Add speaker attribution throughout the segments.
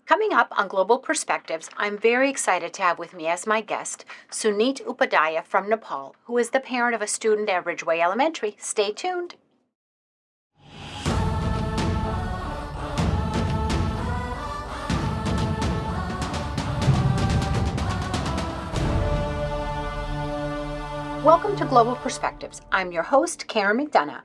Speaker 1: Coming up on Global Perspectives, I'm very excited to have with me as my guest Sunit Upadhyaya from Nepal, who is the parent of a student at Ridgeway Elementary. Stay tuned. Welcome to Global Perspectives. I'm your host, Karen McDonough,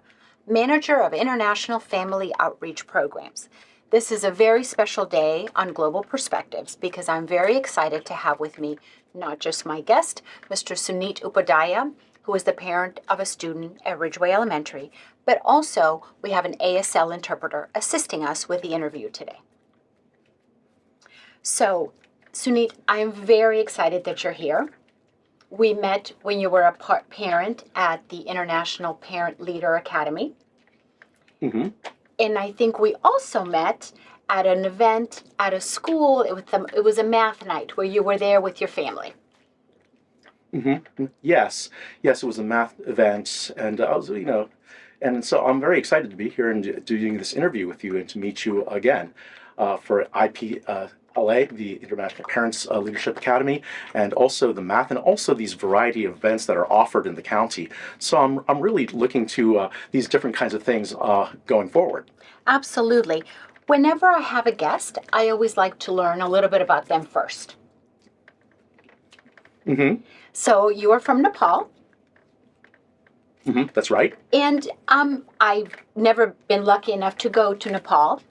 Speaker 1: Manager of International Family Outreach Programs. This is a very special day on Global Perspectives because I'm very excited to have with me not just my guest, Mr. Sunit Upadhyaya, who is the parent of a student at Ridgeway Elementary, but also we have an ASL interpreter assisting us with the interview today. So, Sunit, I'm very excited that you're here. We met when you were a parent at the International Parent Leader Academy.
Speaker 2: Mm-hmm.
Speaker 1: And I think we also met at an event at a school. It was a math night where you were there with your family.
Speaker 2: Mm-hmm. Yes, it was a math event, and I was, and so I'm very excited to be here and doing this interview with you and to meet you again for IPLA, the International Parents Leadership Academy, and also the math, and also these variety of events that are offered in the county. So I'm really looking to these different kinds of things going forward.
Speaker 1: Absolutely. Whenever I have a guest, I always like to learn a little bit about them first.
Speaker 2: Mm-hmm.
Speaker 1: So you are from Nepal.
Speaker 2: Mm-hmm. That's right.
Speaker 1: And I've never been lucky enough to go to Nepal,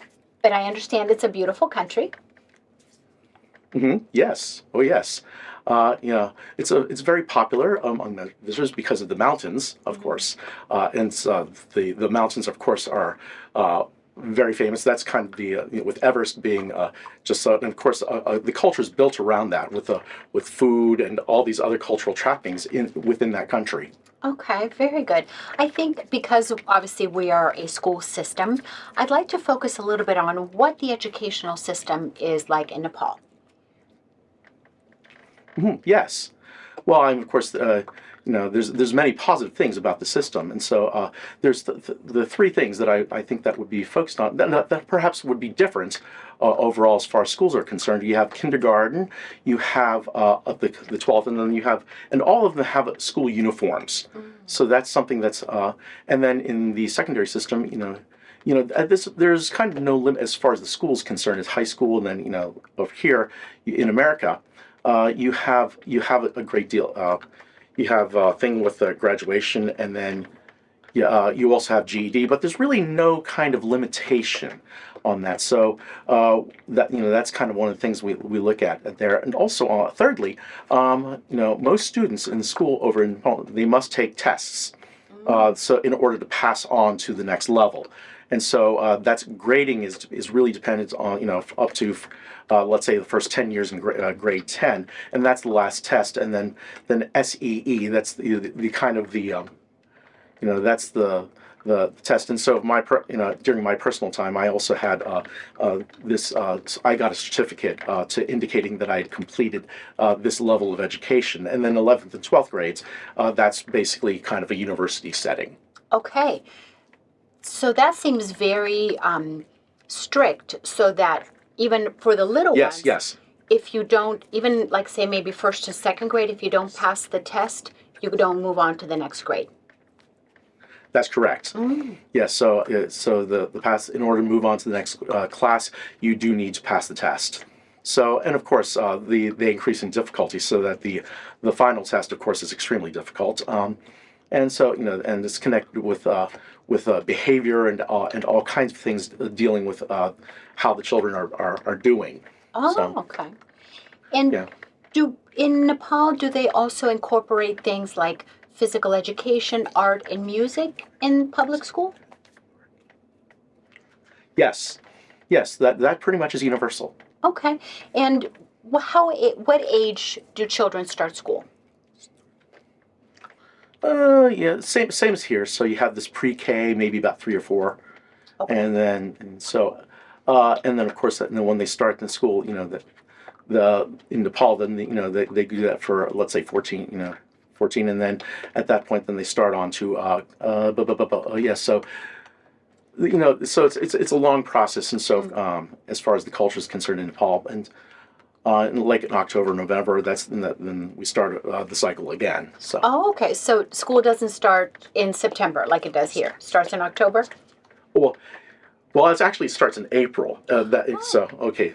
Speaker 1: but I understand it's a beautiful country.
Speaker 2: Mm-hmm. Yes. Oh, yes. It's very popular among the visitors because of the mountains, of course, and the mountains, of course, are very famous. That's kind of the with Everest being and of course the culture is built around that with food and all these other cultural trappings within that country.
Speaker 1: Okay, very good. I think because obviously we are a school system, I'd like to focus a little bit on what the educational system is like in Nepal.
Speaker 2: Mm-hmm. Yes. Well, of course, there's many positive things about the system, and so there's the three things that I think that would be focused on that perhaps would be different overall as far as schools are concerned. You have kindergarten, you have the 12th, and then and all of them have school uniforms. Mm. So that's something that's, and then in the secondary system, there's kind of no limit as far as the school is concerned. It's high school, and then over here in America. You have a great deal. You have a thing with graduation, and then you also have GED. But there's really no kind of limitation on that. So that's kind of one of the things we look at there. And also, thirdly, most students in school over in Poland, they must take tests. So in order to pass on to the next level. And so that's grading is really dependent on up to let's say the first 10 years in grade 10, and that's the last test, and then SEE, that's the kind of that's the test. And so during my personal time, I also had this. I got a certificate to indicating that I had completed this level of education, and then 11th and 12th grades. That's basically kind of a university setting.
Speaker 1: Okay. So that seems very strict, so that even for the little ones,
Speaker 2: yes.
Speaker 1: If you don't, even like say maybe first to second grade, if you don't pass the test, you don't move on to the next grade.
Speaker 2: That's correct. Mm. Yes. So the pass, in order to move on to the next class, you do need to pass the test. So, and of course, the increase in difficulty, so that the final test, of course, is extremely difficult. And so, and it's connected with behavior and all kinds of things dealing with how the children are doing.
Speaker 1: Oh, so, okay. And yeah. In Nepal, do they also incorporate things like physical education, art, and music in public school?
Speaker 2: Yes, that pretty much is universal.
Speaker 1: Okay. And what age do children start school?
Speaker 2: Same as here. So you have this pre-K, maybe about 3 or 4, okay. And then of course, when they start in school, in Nepal, then they do that for, let's say 14, 14, and then at that point, then they start on to So so it's a long process, and so as far as the culture is concerned in Nepal, and like in October, November, then we start the cycle again. So,
Speaker 1: Oh, okay. So school doesn't start in September like it does here. Starts in October?
Speaker 2: well, it actually starts in April. So okay,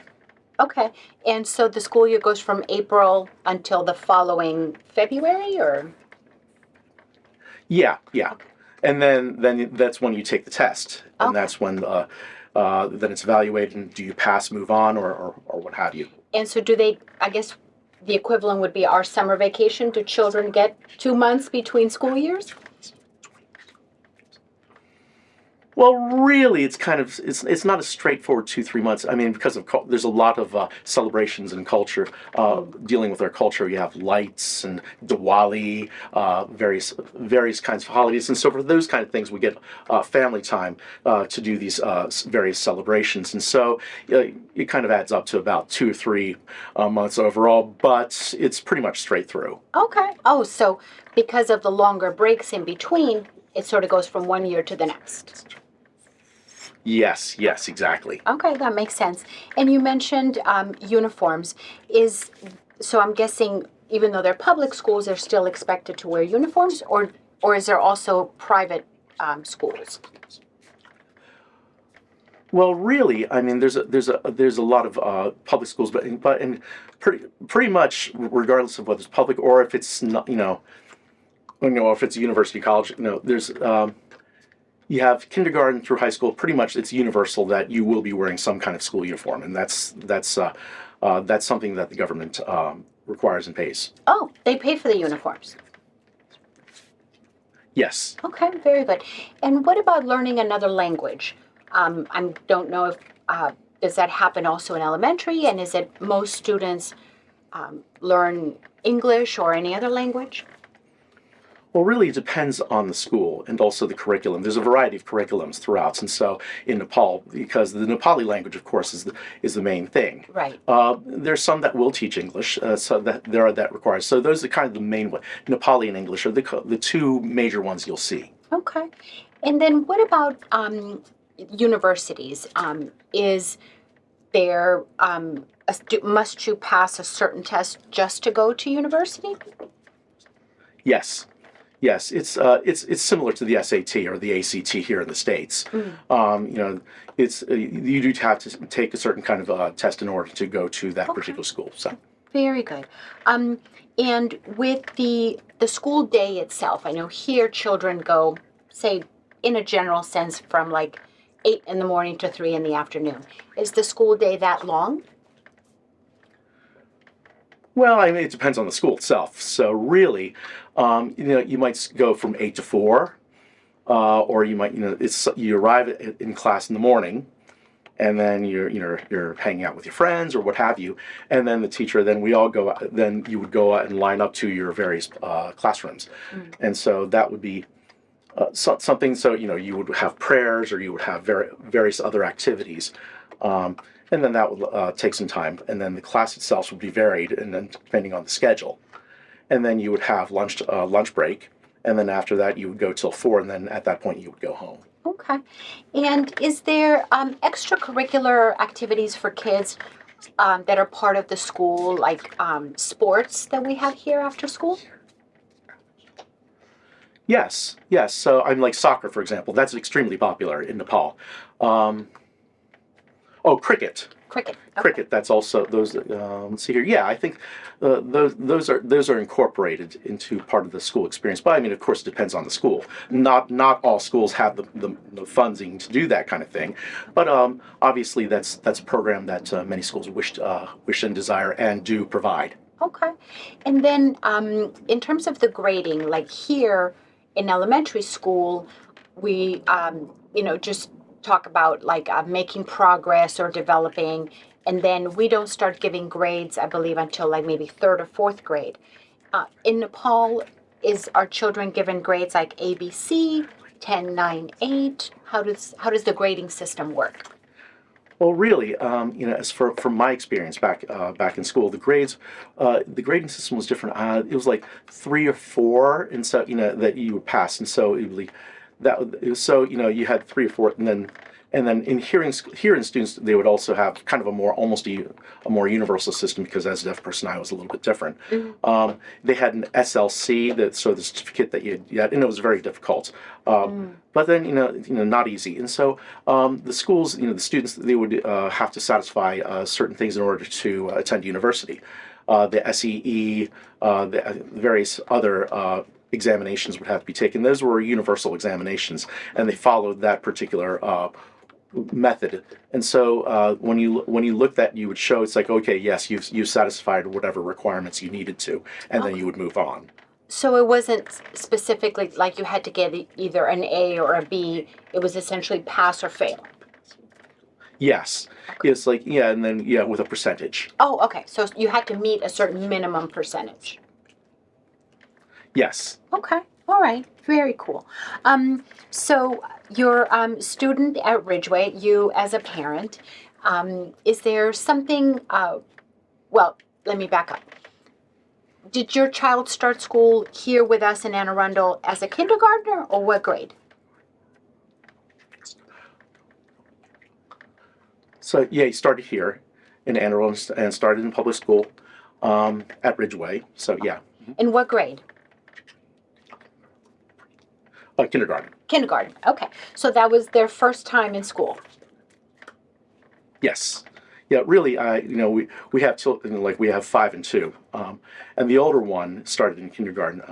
Speaker 1: Okay. And so the school year goes from April until the following February, or?
Speaker 2: yeah, and then that's when you take the test, and
Speaker 1: Okay.
Speaker 2: that's when then it's evaluated, and do you pass, move on, or what have you.
Speaker 1: And so do they, I guess the equivalent would be our summer vacation. Do children get 2 months between school years?
Speaker 2: Well, really, it's not a straightforward 2-3 months. I mean, because there's a lot of celebrations and culture dealing with our culture. You have lights and Diwali, various kinds of holidays, and so for those kind of things, we get family time to do these various celebrations, and so it kind of adds up to about 2 or 3 months overall. But it's pretty much straight through.
Speaker 1: Okay. Oh, so because of the longer breaks in between, it sort of goes from one year to the next.
Speaker 2: Yes, exactly.
Speaker 1: Okay, that makes sense. And you mentioned uniforms. So I'm guessing even though they're public schools, they're still expected to wear uniforms, or is there also private schools?
Speaker 2: Well, really, I mean, there's a lot of public schools, but pretty much regardless of whether it's public or if it's not, if it's a university college, there's you have kindergarten through high school. Pretty much, it's universal that you will be wearing some kind of school uniform, and that's something that the government requires and pays.
Speaker 1: Oh, they pay for the uniforms.
Speaker 2: Yes.
Speaker 1: Okay, very good. And what about learning another language? I don't know if does that happen also in elementary, and is it most students learn English or any other language?
Speaker 2: Well, really, it depends on the school and also the curriculum. There's a variety of curriculums throughout, and so in Nepal, because the Nepali language, of course, is the main thing.
Speaker 1: Right.
Speaker 2: There's some that will teach English, so that requires. So those are kind of the main one. Nepali and English are the two major ones you'll see.
Speaker 1: Okay. And then what about universities? Is there must you pass a certain test just to go to university?
Speaker 2: Yes. Yes, it's similar to the SAT or the ACT here in the States. It's you do have to take a certain kind of test in order to go to that particular school. So
Speaker 1: Very good. And with the school day itself, I know here children go, say, in a general sense, from like 8 in the morning to 3 in the afternoon. Is the school day that long?
Speaker 2: well, I mean, it depends on the school itself. So really, you might go from 8 to 4, or you might you arrive in class in the morning, and then you're hanging out with your friends or what have you, and then the teacher, then we all go out, then you would go out and line up to your various classrooms, and so that would be something. So you would have prayers, or you would have various other activities, and then that would take some time, and then the class itself would be varied, and then depending on the schedule, and then you would have lunch break, and then after that you would go till 4, and then at that point you would go home.
Speaker 1: Okay. And is there extracurricular activities for kids that are part of the school, like sports that we have here after school?
Speaker 2: Yes. So I'm like soccer, for example. That's extremely popular in Nepal. Cricket.
Speaker 1: Cricket. Okay.
Speaker 2: Cricket. That's also those. Let's see here. Yeah, I think those are incorporated into part of the school experience. But I mean, of course, it depends on the school. Not all schools have the funding to do that kind of thing. But obviously, that's a program that many schools wish and desire and do provide.
Speaker 1: Okay. And then in terms of the grading, like here in elementary school, we, just talk about like making progress or developing, and then we don't start giving grades, I believe, until like maybe third or fourth grade. In Nepal, is our children given grades like ABC, 10, 9, 8? How does the grading system work?
Speaker 2: Well, really, as from my experience back in school, the grading system was different. It was like 3 or 4, and so that you would pass, and so it would be So you had three or four, and then in hearing students, they would also have kind of a more almost a more universal system, because as a deaf person I was a little bit different. They had an SLC, the certificate that you had, and it was very difficult. But then not easy. And so the schools, the students, they would have to satisfy certain things in order to attend university. The SEE, the various other examinations would have to be taken. Those were universal examinations, and they followed that particular method. And so when you looked at, you would show, it's like, okay, yes, you've satisfied whatever requirements you needed to, and then you would move on.
Speaker 1: So it wasn't specifically like you had to get either an A or a B. It was essentially pass or fail.
Speaker 2: Yes, it's like, yeah, and then with a percentage.
Speaker 1: Oh, okay. So you had to meet a certain minimum percentage.
Speaker 2: Yes.
Speaker 1: Okay. All right. Very cool. So your student at Ridgeway, you as a parent, is there something? Well, let me back up. Did your child start school here with us in Anne Arundel as a kindergartner, or what grade?
Speaker 2: So yeah, he started here in Anne Arundel and started in public school at Ridgeway. So yeah.
Speaker 1: In what grade?
Speaker 2: Kindergarten.
Speaker 1: Kindergarten. Okay. So that was their first time in school.
Speaker 2: Yes. Yeah, really, we have children, like we have 5 and 2, and the older one started in kindergarten,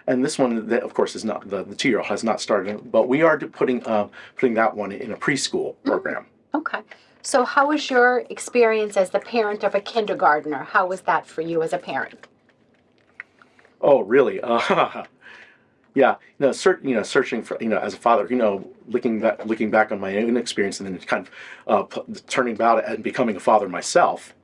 Speaker 2: and this one, that, of course, is not the 2-year-old has not started, but we are putting that one in a preschool program.
Speaker 1: Okay. So how was your experience as the parent of a kindergartner? How was that for you as a parent?
Speaker 2: Oh, really? Yeah, searching for, as a father, looking back on my own experience, and then kind of turning about and becoming a father myself.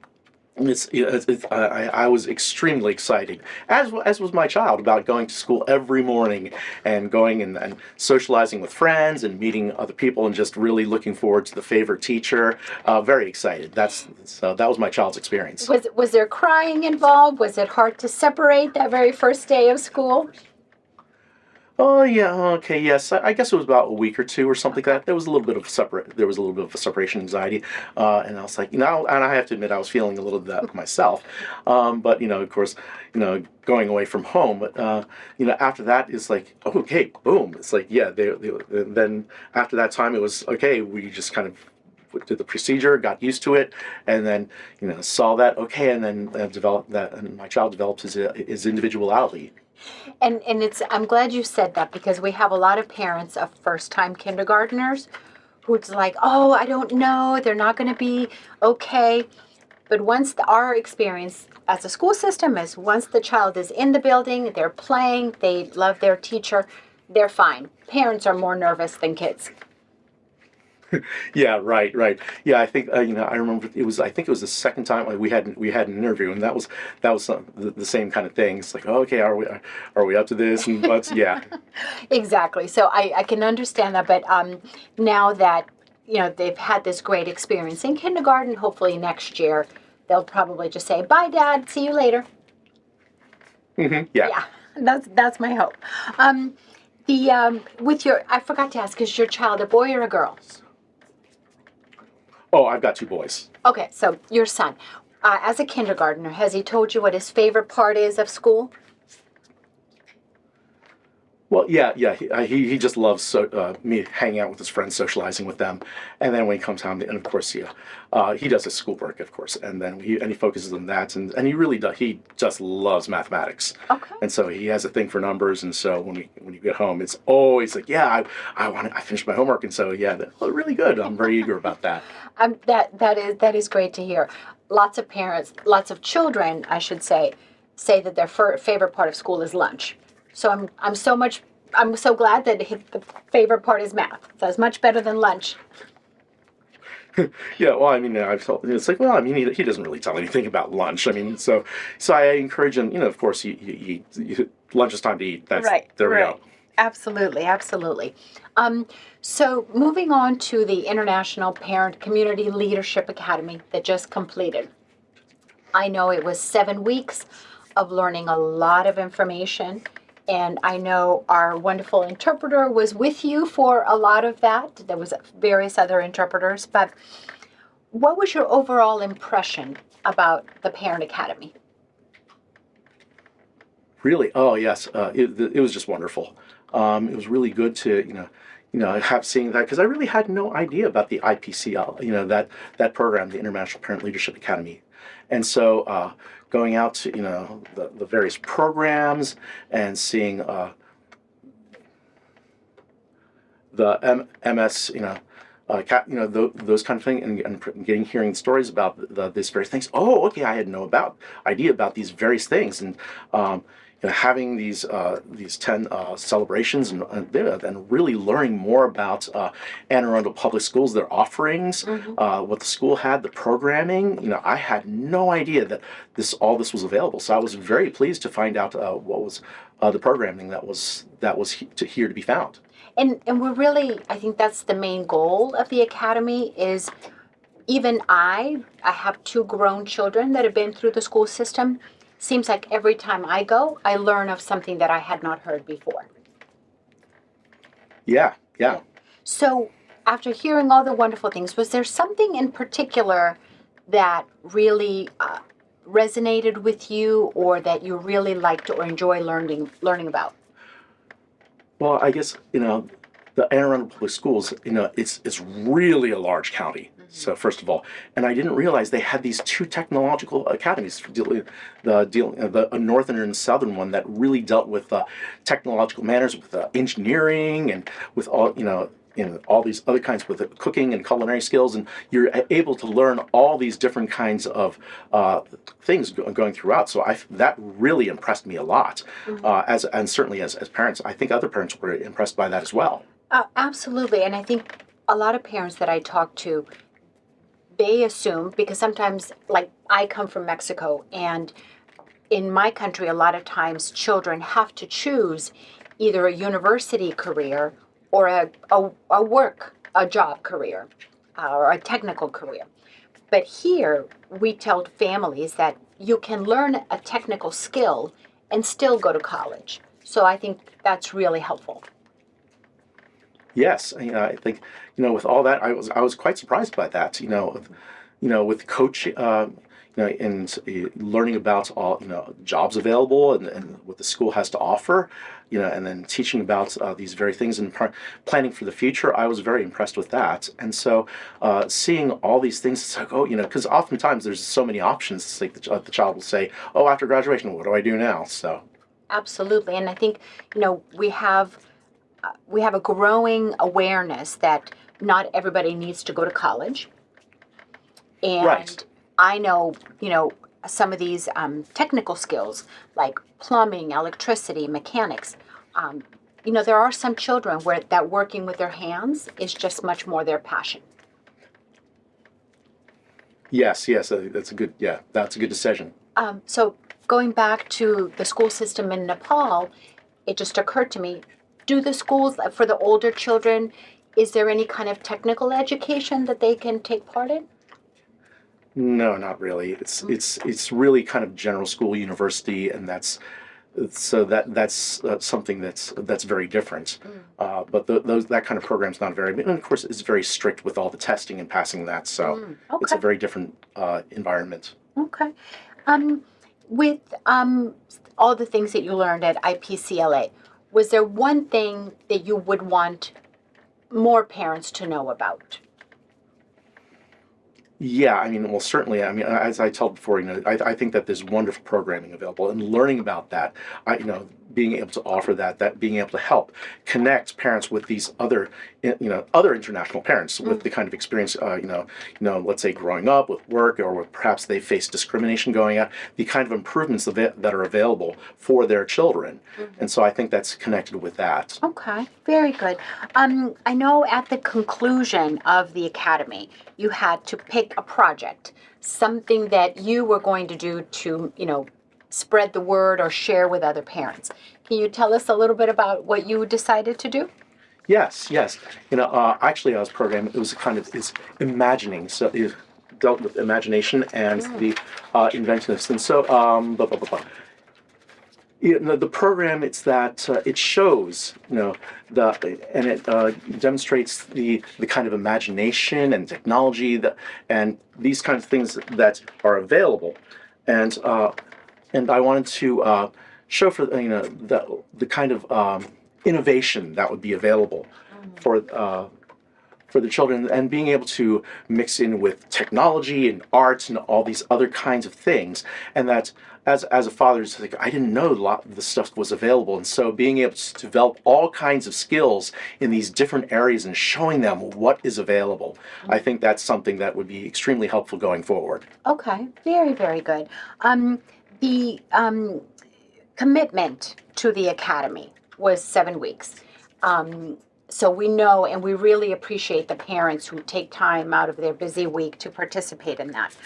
Speaker 2: I was extremely excited, as was my child, about going to school every morning and going and socializing with friends and meeting other people, and just really looking forward to the favorite teacher. Very excited. That was my child's experience.
Speaker 1: Was there crying involved? Was it hard to separate that very first day of school?
Speaker 2: Oh yeah, okay, yes. I guess it was about a week or two or something like that. There was a little bit of a separation anxiety, and I was like, and I have to admit, I was feeling a little of that myself. But of course, going away from home. But after that, it's like, okay, boom. It's like, yeah. Then after that time, it was okay. We just kind of did the procedure, got used to it, and then saw that okay, and then developed that, and my child developed his individuality.
Speaker 1: And I'm glad you said that, because we have a lot of parents of first-time kindergartners who's like, oh, I don't know, they're not going to be okay. But our experience as a school system is, once the child is in the building, they're playing, they love their teacher, they're fine. Parents are more nervous than kids.
Speaker 2: Yeah, right. Yeah, I think I remember I think it was the second time we had an interview, and that was the same kind of thing. It's like, oh, okay, are we up to this? And but yeah,
Speaker 1: Exactly. So I can understand that, but now that they've had this great experience in kindergarten, hopefully next year they'll probably just say, "Bye, Dad. See you later."
Speaker 2: Yeah.
Speaker 1: Yeah, that's my hope. I forgot to ask, is your child a boy or a girl?
Speaker 2: Oh, I've got 2 boys.
Speaker 1: Okay, so your son, as a kindergartner, has he told you what his favorite part is of school?
Speaker 2: Well, yeah. He just loves me hanging out with his friends, socializing with them, and then when he comes home, and of course, he does his schoolwork, of course, and then he focuses on that, and he really does. He just loves mathematics.
Speaker 1: Okay.
Speaker 2: And so he has a thing for numbers, and so when you get home, it's always like, yeah, I finished my homework, and so yeah, really good. I'm very eager about that.
Speaker 1: That is great to hear. Lots of parents, lots of children, I should say that their favorite part of school is lunch. So I'm so glad that the favorite part is math. So it's much better than lunch.
Speaker 2: Yeah, well, I mean, I've told, it's like, well, I mean, he doesn't really tell anything about lunch. I mean, so I encourage him. Of course, lunch is time to eat. That's
Speaker 1: Right.
Speaker 2: There we
Speaker 1: Right.
Speaker 2: go.
Speaker 1: Absolutely. So moving on to the International Parent Community Leadership Academy that just completed. I know it was 7 weeks of learning a lot of information, And I know our wonderful interpreter was with you for a lot of that. There was various other interpreters, but what was your overall impression about the Parent Academy?
Speaker 2: Really? Oh, yes. It was just wonderful. It was really good to have seeing that because I really had no idea about the IPCL, that program, the International Parent Leadership Academy, and so going out to the various programs and seeing the MS, those kind of thing, and hearing stories about these various things. Oh, okay, I had no idea about these various things, and having these 10 celebrations and really learning more about Anne Arundel Public Schools, their offerings, what the school had, the programming. I had no idea that all this was available. So I was very pleased to find out what was the programming that was here to be found.
Speaker 1: And we're really, I think that's the main goal of the Academy is even I have two grown children that have been through the school system. Seems like every time I go, I learn of something that I had not heard before.
Speaker 2: Yeah, yeah.
Speaker 1: So after hearing all the wonderful things, was there something in particular that really resonated with you or that you really liked or enjoy learning about?
Speaker 2: Well, I guess, the Anne Arundel Public Schools, it's really a large county. So first of all, and I didn't realize they had these two technological academies, the northern and southern one that really dealt with technological matters, with engineering and with all, all these other kinds with cooking and culinary skills, and you're able to learn all these different kinds of things going throughout. So that really impressed me a lot. And certainly as parents, I think other parents were impressed by that as well.
Speaker 1: Absolutely, and I think a lot of parents that I talk to, they assume, because sometimes, like, I come from Mexico, and in my country, a lot of times children have to choose either a university career or a job career, or a technical career. But here, we tell families that you can learn a technical skill and still go to college. So I think that's really helpful.
Speaker 2: Yes, I think with all that, I was quite surprised by that. With coaching, and learning about all jobs available and what the school has to offer, and then teaching about these very things and planning for the future. I was very impressed with that, and so seeing all these things, it's like, because oftentimes there's so many options. It's like the child will say, "Oh, after graduation, what do I do now?" So.
Speaker 1: Absolutely, and I think we have a growing awareness that not everybody needs to go to college. And
Speaker 2: Right.
Speaker 1: I know, some of these technical skills like plumbing, electricity, mechanics. Um, there are some children where that working with their hands is just much more their passion.
Speaker 2: Yes, yes, that's a good. Yeah, that's a good decision.
Speaker 1: So going back to the school system in Nepal, it just occurred to me, do the schools for the older children, is there any kind of technical education that they can take part in?
Speaker 2: No, not really. It's really kind of general school, university, and that's something that's very different. But that kind of program's not very, and of course, it's very strict with all the testing and passing that. So it's a
Speaker 1: Okay.
Speaker 2: very different environment.
Speaker 1: Okay. With all the things that you learned at IPCLA, was there one thing that you would want more parents to know about?
Speaker 2: Yeah, I mean, well, certainly. I mean, as I told before, I think that there's wonderful programming available, and learning about that, being able to offer that being able to help connect parents with these other international parents with the kind of experience, let's say growing up with work, or with perhaps they face discrimination going out, the kind of improvements that are available for their children, and so I think that's connected with that.
Speaker 1: Okay, very good. I know at the conclusion of the academy, you had to pick a project, something that you were going to do to, spread the word or share with other parents. Can you tell us a little bit about what you decided to do?
Speaker 2: Yes, yes. Actually, I was programmed. It was it's imagining. So it dealt with imagination and the inventiveness. And so, blah, blah, blah, blah. The program, it's that it shows, and it demonstrates the kind of imagination and technology and these kinds of things that are available, and I wanted to show for the kind of innovation that would be available for for the children, and being able to mix in with technology and arts and all these other kinds of things. And that as a father, it's like, I didn't know a lot of the stuff was available. And so being able to develop all kinds of skills in these different areas and showing them what is available, I think that's something that would be extremely helpful going forward.
Speaker 1: Okay, very, very good. The commitment to the academy was 7 weeks. So we know and we really appreciate the parents who take time out of their busy week to participate in that.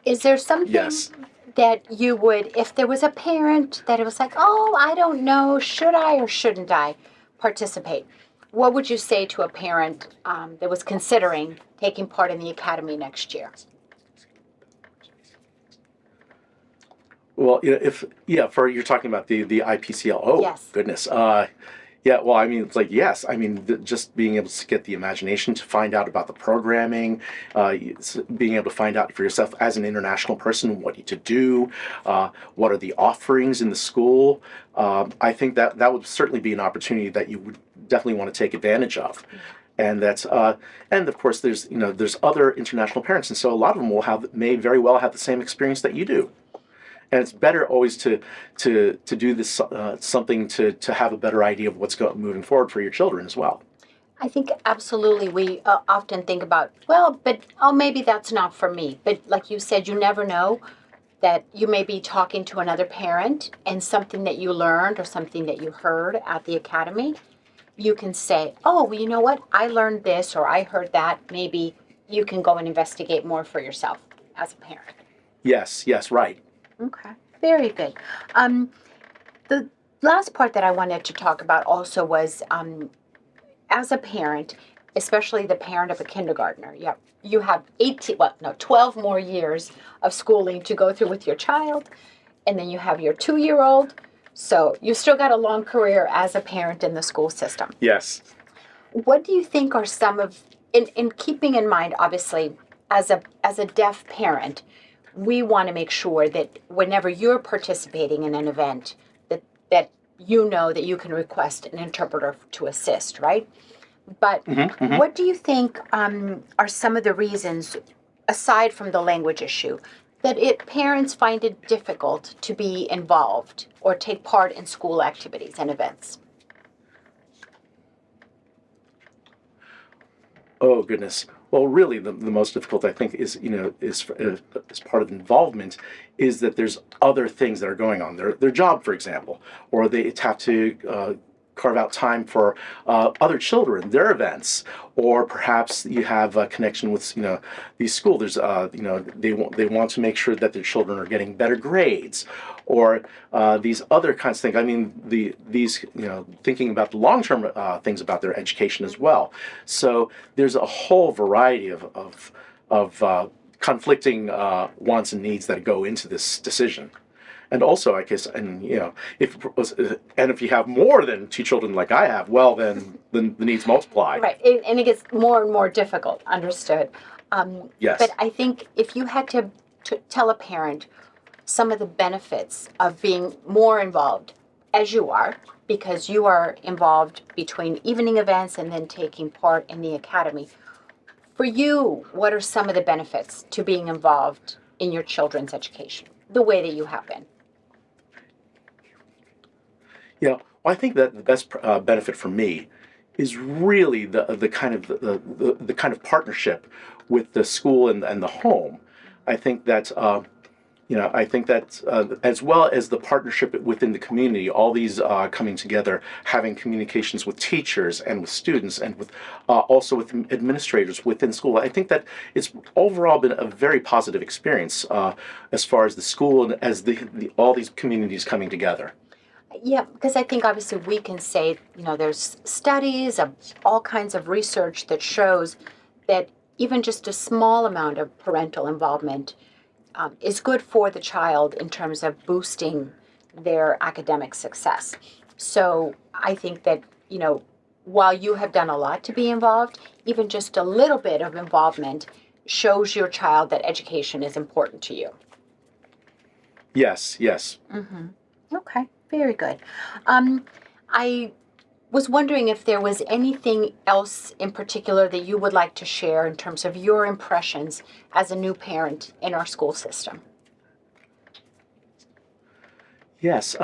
Speaker 1: Is there something
Speaker 2: Yes.
Speaker 1: that you would, if there was a parent that it was like, oh, I don't know, should I or shouldn't I participate? What would you say to a parent that was considering taking part in the academy next year?
Speaker 2: Well, if for you're talking about the IPCL. Oh,
Speaker 1: Yes.
Speaker 2: goodness. Yeah. Well, I mean, it's like yes. I mean, just being able to get the imagination to find out about the programming, being able to find out for yourself as an international person what to do, what are the offerings in the school. I think that would certainly be an opportunity that you would definitely want to take advantage of. And that's and of course there's other international parents, and so a lot of them may very well have the same experience that you do. And it's better always to do this something to have a better idea of what's moving forward for your children as well.
Speaker 1: I think absolutely. We often think about, well, but oh, maybe that's not for me. But like you said, you never know that you may be talking to another parent and something that you learned or something that you heard at the academy, you can say, oh, well, you know what? I learned this or I heard that. Maybe you can go and investigate more for yourself as a parent.
Speaker 2: Yes, yes, right.
Speaker 1: Okay, very good. The last part that I wanted to talk about also was as a parent, especially the parent of a kindergartner, you have 12 more years of schooling to go through with your child, and then you have your 2-year-old. So you still got a long career as a parent in the school system.
Speaker 2: Yes.
Speaker 1: What do you think are some of, in keeping in mind, obviously, as a deaf parent, we want to make sure that whenever you're participating in an event, that you know that you can request an interpreter to assist, right? But what do you think are some of the reasons, aside from the language issue, that parents find it difficult to be involved or take part in school activities and events?
Speaker 2: Oh goodness. Well, really, the most difficult I think is part of involvement is that there's other things that are going on. Their job, for example, or they have to carve out time for other children, their events, or perhaps you have a connection with these schools. There's they want to make sure that their children are getting better grades, or these other kinds of things. I mean these thinking about the long term things about their education as well. So there's a whole variety of conflicting wants and needs that go into this decision. And also, I guess, and if you have more than 2 children like I have, well, then the needs multiply.
Speaker 1: Right, and it gets more and more difficult. Understood.
Speaker 2: Yes.
Speaker 1: But I think if you had to tell a parent some of the benefits of being more involved, as you are, because you are involved between evening events and then taking part in the academy. For you, what are some of the benefits to being involved in your children's education, the way that you have been?
Speaker 2: Yeah, well, I think that the best benefit for me is really the kind of the kind of partnership with the school and the home. I think that as well as the partnership within the community, all these coming together, having communications with teachers and with students and with also with administrators within school. I think that it's overall been a very positive experience as far as the school and as all these communities coming together.
Speaker 1: Yeah, because I think obviously we can say, there's studies of all kinds of research that shows that even just a small amount of parental involvement is good for the child in terms of boosting their academic success. So I think that, while you have done a lot to be involved, even just a little bit of involvement shows your child that education is important to you.
Speaker 2: Yes, yes.
Speaker 1: Okay, very good. I was wondering if there was anything else in particular that you would like to share in terms of your impressions as a new parent in our school system.
Speaker 2: Yes,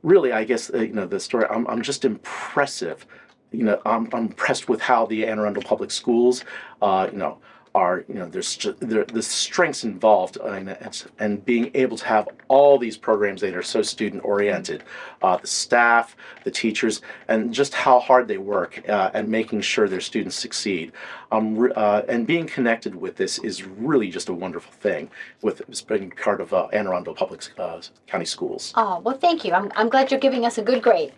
Speaker 2: really, I guess the story. I'm just impressive. I'm impressed with how the Anne Arundel Public Schools, are the strengths involved and being able to have all these programs that are so student oriented, the staff, the teachers, and just how hard they work at making sure their students succeed. And being connected with this is really just a wonderful thing. With being part of Anne Arundel Public County Schools.
Speaker 1: Oh, well, thank you. I'm glad you're giving us a good grade.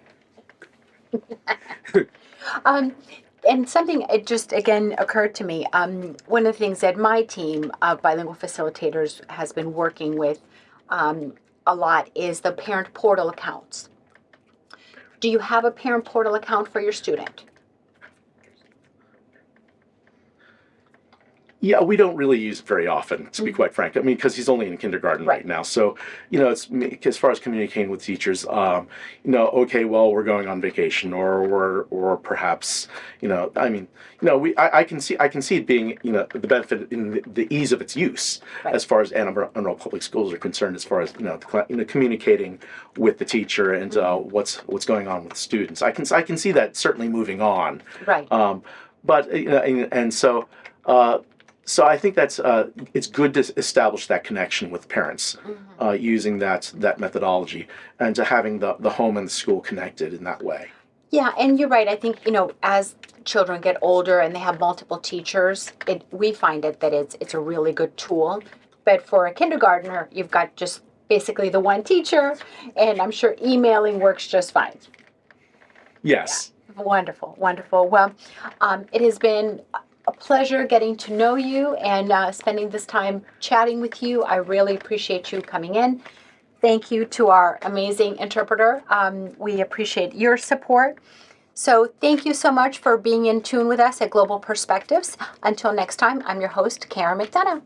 Speaker 1: Um, and something, it just again occurred to me. One of the things that my team of bilingual facilitators has been working with a lot is the parent portal accounts. Do you have a parent portal account for your student?
Speaker 2: Yeah, we don't really use it very often, to be quite frank. I mean, because he's only in kindergarten right now. So, it's as far as communicating with teachers. Okay, well, we're going on vacation, or perhaps, I can see it being, the benefit in the ease of its use, as far as Anne Arundel Public Schools are concerned, as far as communicating with the teacher and what's going on with the students. I can see that certainly moving on.
Speaker 1: Right.
Speaker 2: But and so. So I think that's it's good to establish that connection with parents using that methodology and to having the home and the school connected in that way.
Speaker 1: Yeah, and you're right. I think, as children get older and they have multiple teachers, we find that it's a really good tool. But for a kindergartner, you've got just basically the one teacher, and I'm sure emailing works just fine.
Speaker 2: Yes.
Speaker 1: Yeah. Wonderful, wonderful. Well, it has been a pleasure getting to know you and spending this time chatting with you. I really appreciate you coming in. Thank you to our amazing interpreter. We appreciate your support. So thank you so much for being in tune with us at Global Perspectives. Until next time, I'm your host, Karen McDonough.